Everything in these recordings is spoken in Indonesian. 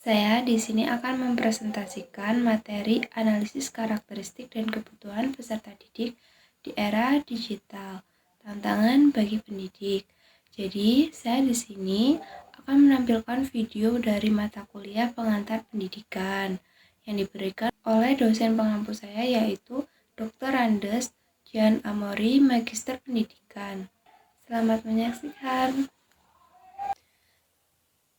Saya di sini akan mempresentasikan materi analisis karakteristik dan kebutuhan peserta didik di era digital, tantangan bagi pendidik. Jadi, saya di sini akan menampilkan video dari mata kuliah pengantar pendidikan yang diberikan oleh dosen pengampu saya yaitu Dr. Andes Jan Amori, Magister Pendidikan. Selamat menyaksikan.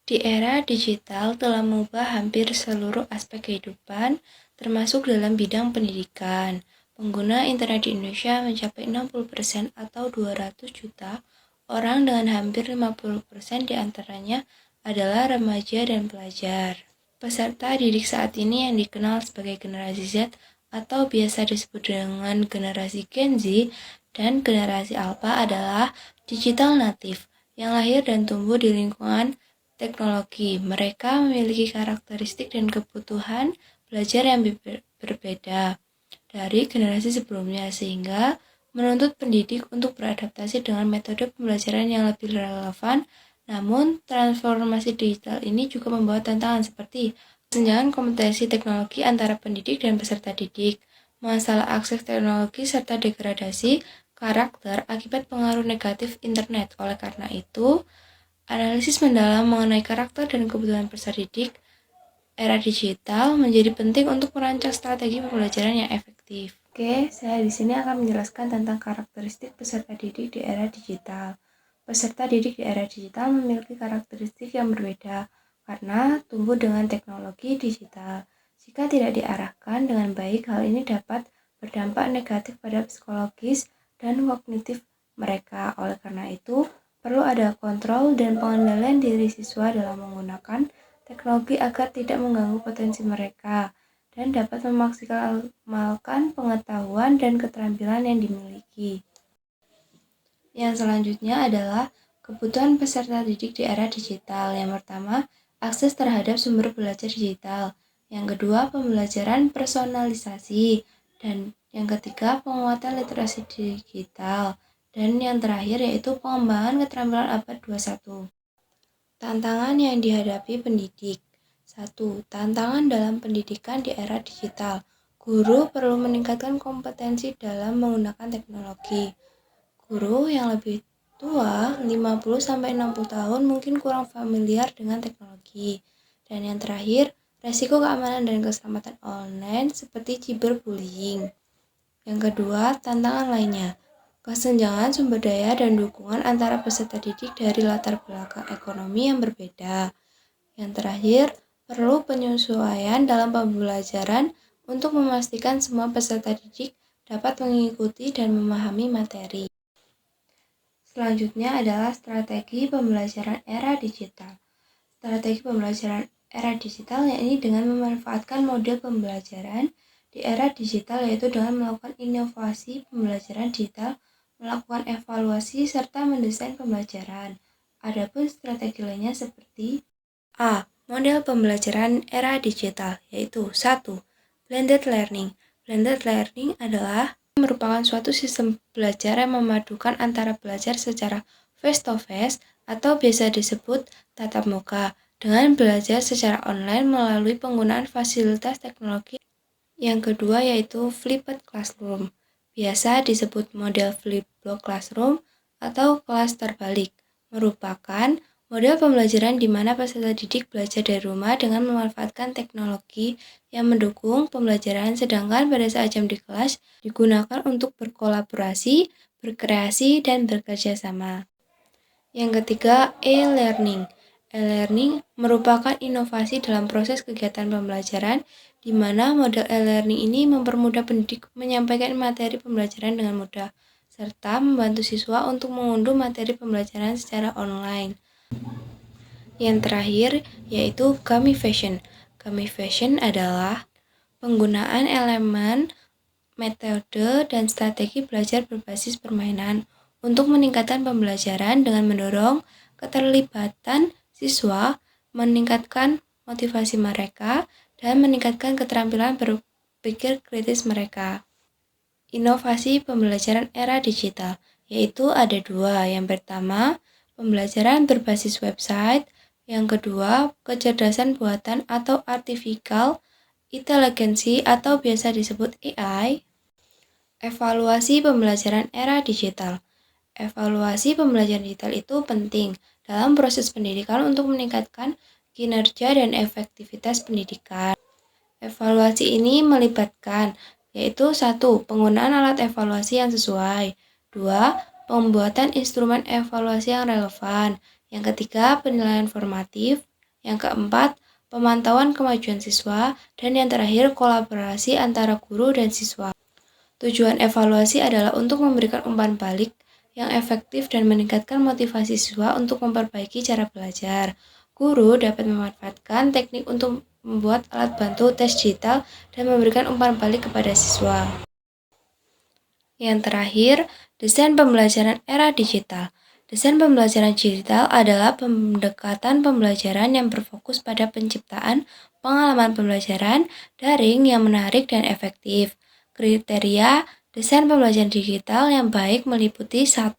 Di era digital telah mengubah hampir seluruh aspek kehidupan, termasuk dalam bidang pendidikan. Pengguna internet di Indonesia mencapai 60% atau 200 juta orang, dengan hampir 50% diantaranya adalah remaja dan pelajar. Peserta didik saat ini yang dikenal sebagai generasi Z atau biasa disebut dengan generasi Gen Z dan generasi Alpha adalah digital native yang lahir dan tumbuh di lingkungan teknologi. Mereka memiliki karakteristik dan kebutuhan belajar yang berbeda dari generasi sebelumnya, sehingga menuntut pendidik untuk beradaptasi dengan metode pembelajaran yang lebih relevan. Namun, transformasi digital ini juga membawa tantangan seperti kesenjangan kompetensi teknologi antara pendidik dan peserta didik, masalah akses teknologi, serta degradasi karakter akibat pengaruh negatif internet. Oleh karena itu, analisis mendalam mengenai karakter dan kebutuhan peserta didik era digital menjadi penting untuk merancang strategi pembelajaran yang efektif. Oke, saya di sini akan menjelaskan tentang karakteristik peserta didik di era digital. Peserta didik di era digital memiliki karakteristik yang berbeda karena tumbuh dengan teknologi digital. Jika tidak diarahkan dengan baik, hal ini dapat berdampak negatif pada psikologis dan kognitif mereka. Oleh karena itu, perlu ada kontrol dan pengendalian diri siswa dalam menggunakan teknologi agar tidak mengganggu potensi mereka dan dapat memaksimalkan pengetahuan dan keterampilan yang dimiliki. Yang selanjutnya adalah kebutuhan peserta didik di era digital. Yang pertama, akses terhadap sumber belajar digital. Yang kedua, pembelajaran personalisasi. Dan yang ketiga, penguatan literasi digital. Dan yang terakhir yaitu pengembangan keterampilan abad 21. Tantangan yang dihadapi pendidik. 1. Tantangan dalam pendidikan di era digital. Guru perlu meningkatkan kompetensi dalam menggunakan teknologi. Guru yang lebih tua, 50-60 tahun, mungkin kurang familiar dengan teknologi. Dan yang terakhir, resiko keamanan dan keselamatan online seperti cyberbullying. Yang kedua, tantangan lainnya. Kesenjangan sumber daya dan dukungan antara peserta didik dari latar belakang ekonomi yang berbeda. Yang terakhir, perlu penyesuaian dalam pembelajaran untuk memastikan semua peserta didik dapat mengikuti dan memahami materi. Selanjutnya adalah strategi pembelajaran era digital. Strategi pembelajaran era digital yakni dengan memanfaatkan model pembelajaran di era digital, yaitu dengan melakukan inovasi pembelajaran digital, melakukan evaluasi, serta mendesain pembelajaran. Adapun strategi lainnya seperti A. Model pembelajaran era digital, yaitu 1. Blended learning. Blended learning adalah merupakan suatu sistem belajar yang memadukan antara belajar secara face-to-face atau biasa disebut tatap muka dengan belajar secara online melalui penggunaan fasilitas teknologi. Yang kedua yaitu flipped classroom, biasa disebut model flip block classroom atau kelas terbalik, merupakan model pembelajaran di mana peserta didik belajar dari rumah dengan memanfaatkan teknologi yang mendukung pembelajaran, sedangkan pada saat jam di kelas digunakan untuk berkolaborasi, berkreasi, dan bekerja sama. Yang ketiga, e-learning. E-learning merupakan inovasi dalam proses kegiatan pembelajaran, di mana model e-learning ini mempermudah pendidik menyampaikan materi pembelajaran dengan mudah, serta membantu siswa untuk mengunduh materi pembelajaran secara online. Yang terakhir yaitu gamification. Gamification adalah penggunaan elemen, metode, dan strategi belajar berbasis permainan untuk meningkatkan pembelajaran dengan mendorong keterlibatan siswa, meningkatkan motivasi mereka, dan meningkatkan keterampilan berpikir kritis mereka. Inovasi pembelajaran era digital, yaitu ada dua. Yang pertama, pembelajaran berbasis website, Yang kedua, kecerdasan buatan atau artificial intelligence atau biasa disebut AI. Evaluasi pembelajaran era digital. Evaluasi pembelajaran digital itu penting dalam proses pendidikan untuk meningkatkan kinerja dan efektivitas pendidikan. Evaluasi ini melibatkan yaitu 1. Penggunaan alat evaluasi yang sesuai. 2. Pembuatan instrumen evaluasi yang relevan. Yang ketiga, penilaian formatif. Yang keempat, pemantauan kemajuan siswa. Dan yang terakhir, kolaborasi antara guru dan siswa. Tujuan evaluasi adalah untuk memberikan umpan balik yang efektif dan meningkatkan motivasi siswa untuk memperbaiki cara belajar. Guru dapat memanfaatkan teknik untuk membuat alat bantu tes digital dan memberikan umpan balik kepada siswa. Yang terakhir, desain pembelajaran era digital. Desain pembelajaran digital adalah pendekatan pembelajaran yang berfokus pada penciptaan pengalaman pembelajaran daring yang menarik dan efektif. Kriteria desain pembelajaran digital yang baik meliputi 1.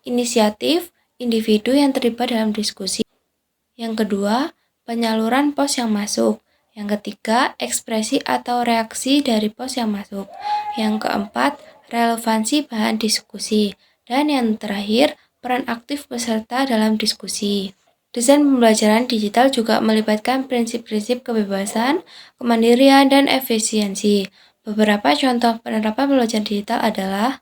Inisiatif individu yang terlibat dalam diskusi. Yang kedua, penyaluran pos yang masuk. Yang ketiga, ekspresi atau reaksi dari pos yang masuk. Yang keempat, relevansi bahan diskusi. Dan yang terakhir, peran aktif peserta dalam diskusi. Desain pembelajaran digital juga melibatkan prinsip-prinsip kebebasan, kemandirian, dan efisiensi. Beberapa contoh penerapan pembelajaran digital adalah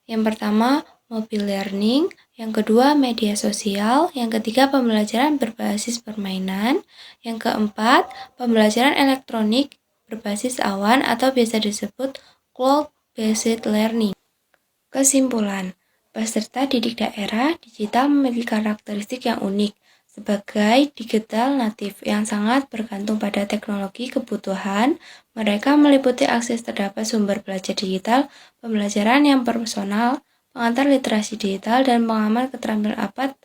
yang pertama, mobile learning, yang kedua, media sosial, yang ketiga, pembelajaran berbasis permainan, yang keempat, pembelajaran elektronik berbasis awan atau biasa disebut cloud-based learning. Kesimpulan, peserta didik daerah digital memiliki karakteristik yang unik sebagai digital native yang sangat bergantung pada teknologi kebutuhan. Mereka meliputi akses terdapat sumber belajar digital, pembelajaran yang personal, pengantar literasi digital, dan pengaman keterampilan APAT.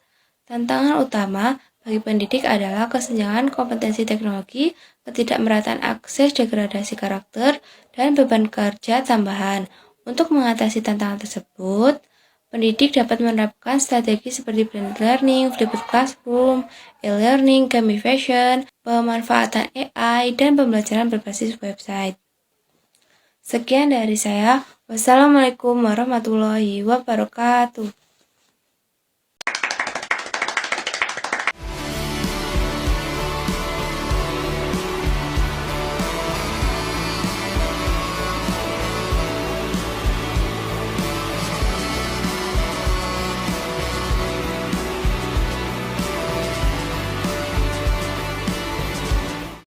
Tantangan utama bagi pendidik adalah kesenjangan kompetensi teknologi, ketidakmerataan akses, degradasi karakter, dan beban kerja tambahan. Untuk mengatasi tantangan tersebut, pendidik dapat menerapkan strategi seperti blended learning, flipped classroom, e-learning, gamification, pemanfaatan AI, dan pembelajaran berbasis website. Sekian dari saya. Wassalamualaikum warahmatullahi wabarakatuh.